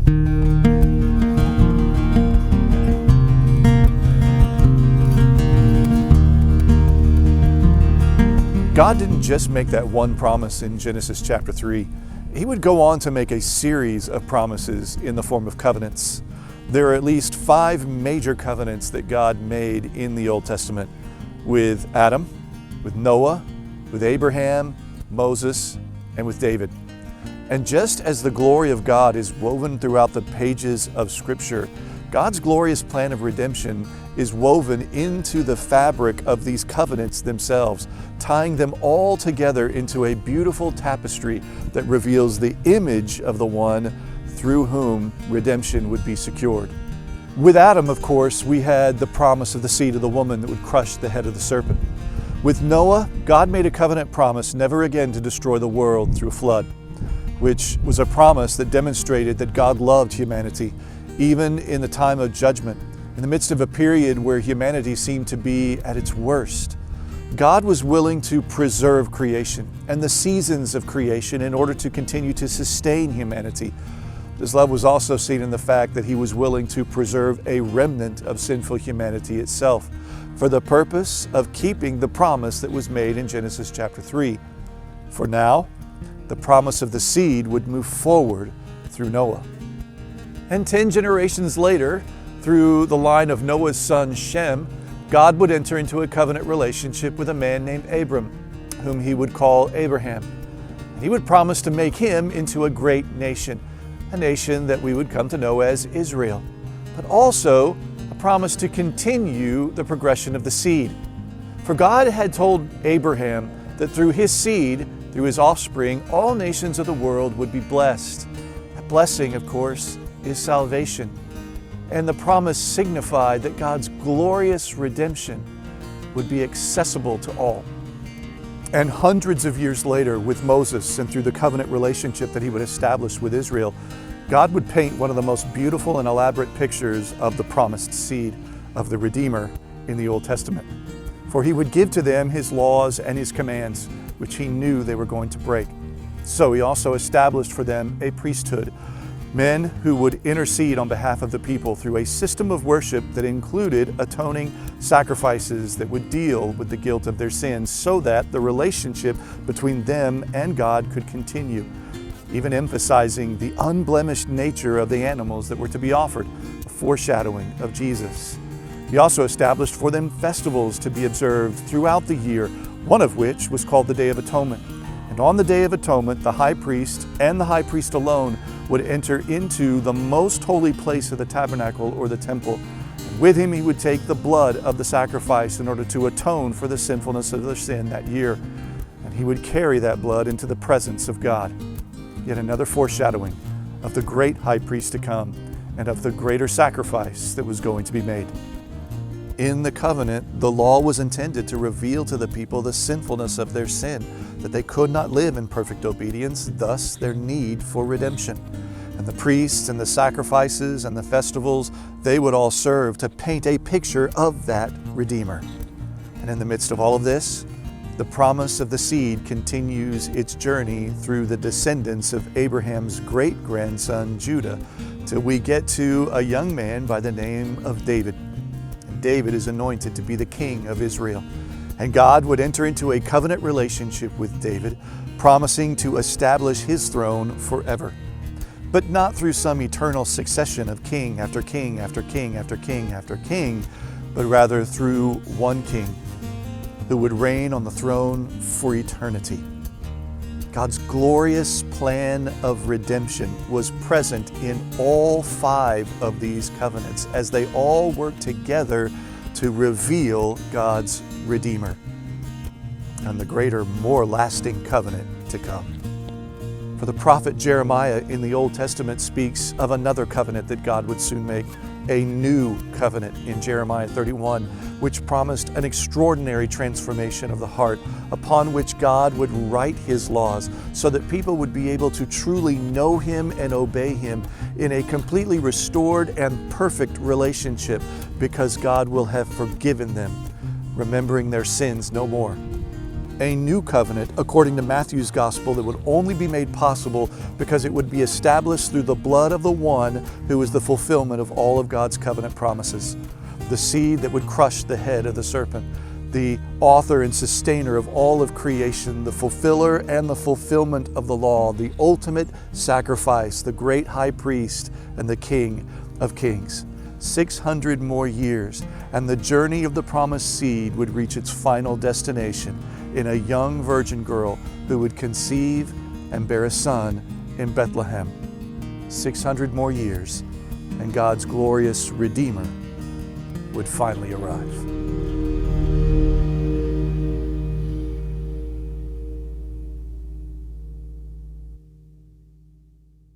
God didn't just make that one promise in Genesis chapter 3. He would go on to make a series of promises in the form of covenants. There are at least 5 major covenants that God made in the Old Testament with Adam, with Noah, with Abraham, Moses, and with David. And just as the glory of God is woven throughout the pages of Scripture, God's glorious plan of redemption is woven into the fabric of these covenants themselves, tying them all together into a beautiful tapestry that reveals the image of the one through whom redemption would be secured. With Adam, of course, we had the promise of the seed of the woman that would crush the head of the serpent. With Noah, God made a covenant promise never again to destroy the world through a flood, which was a promise that demonstrated that God loved humanity, even in the time of judgment. In the midst of a period where humanity seemed to be at its worst, God was willing to preserve creation and the seasons of creation in order to continue to sustain humanity. This love was also seen in the fact that He was willing to preserve a remnant of sinful humanity itself for the purpose of keeping the promise that was made in Genesis chapter 3. For now, the promise of the seed would move forward through Noah. And 10 generations later, through the line of Noah's son Shem, God would enter into a covenant relationship with a man named Abram, whom He would call Abraham. He would promise to make him into a great nation, a nation that we would come to know as Israel, but also a promise to continue the progression of the seed. For God had told Abraham that through his seed, through his offspring, all nations of the world would be blessed. That blessing, of course, is salvation. And the promise signified that God's glorious redemption would be accessible to all. And hundreds of years later, with Moses and through the covenant relationship that he would establish with Israel, God would paint one of the most beautiful and elaborate pictures of the promised seed of the Redeemer in the Old Testament. For He would give to them His laws and His commands, which He knew they were going to break. So He also established for them a priesthood, men who would intercede on behalf of the people through a system of worship that included atoning sacrifices that would deal with the guilt of their sins so that the relationship between them and God could continue, even emphasizing the unblemished nature of the animals that were to be offered, a foreshadowing of Jesus. He also established for them festivals to be observed throughout the year, one of which was called the Day of Atonement. And on the Day of Atonement, the high priest and the high priest alone would enter into the most holy place of the tabernacle or the temple. And with him, he would take the blood of the sacrifice in order to atone for the sinfulness of their sin that year. And he would carry that blood into the presence of God. Yet another foreshadowing of the great high priest to come and of the greater sacrifice that was going to be made. In the covenant, the law was intended to reveal to the people the sinfulness of their sin, that they could not live in perfect obedience, thus their need for redemption. And the priests and the sacrifices and the festivals, they would all serve to paint a picture of that Redeemer. And in the midst of all of this, the promise of the seed continues its journey through the descendants of Abraham's great-grandson Judah, till we get to a young man by the name of David. David is anointed to be the king of Israel. And God would enter into a covenant relationship with David, promising to establish his throne forever. But not through some eternal succession of king after king after king after king after king, but rather through one king who would reign on the throne for eternity. God's glorious plan of redemption was present in all 5 of these covenants as they all worked together to reveal God's Redeemer and the greater, more lasting covenant to come. For the prophet Jeremiah in the Old Testament speaks of another covenant that God would soon make, a new covenant in Jeremiah 31, which promised an extraordinary transformation of the heart upon which God would write His laws so that people would be able to truly know Him and obey Him in a completely restored and perfect relationship because God will have forgiven them, remembering their sins no more. a new covenant according to Matthew's gospel that would only be made possible because it would be established through the blood of the one who is the fulfillment of all of God's covenant promises. The seed that would crush the head of the serpent, the author and sustainer of all of creation, the fulfiller and the fulfillment of the law, the ultimate sacrifice, the great high priest and the King of kings. 600 more years, and the journey of the promised seed would reach its final destination in a young virgin girl who would conceive and bear a son in Bethlehem. 600 more years, and God's glorious Redeemer would finally arrive.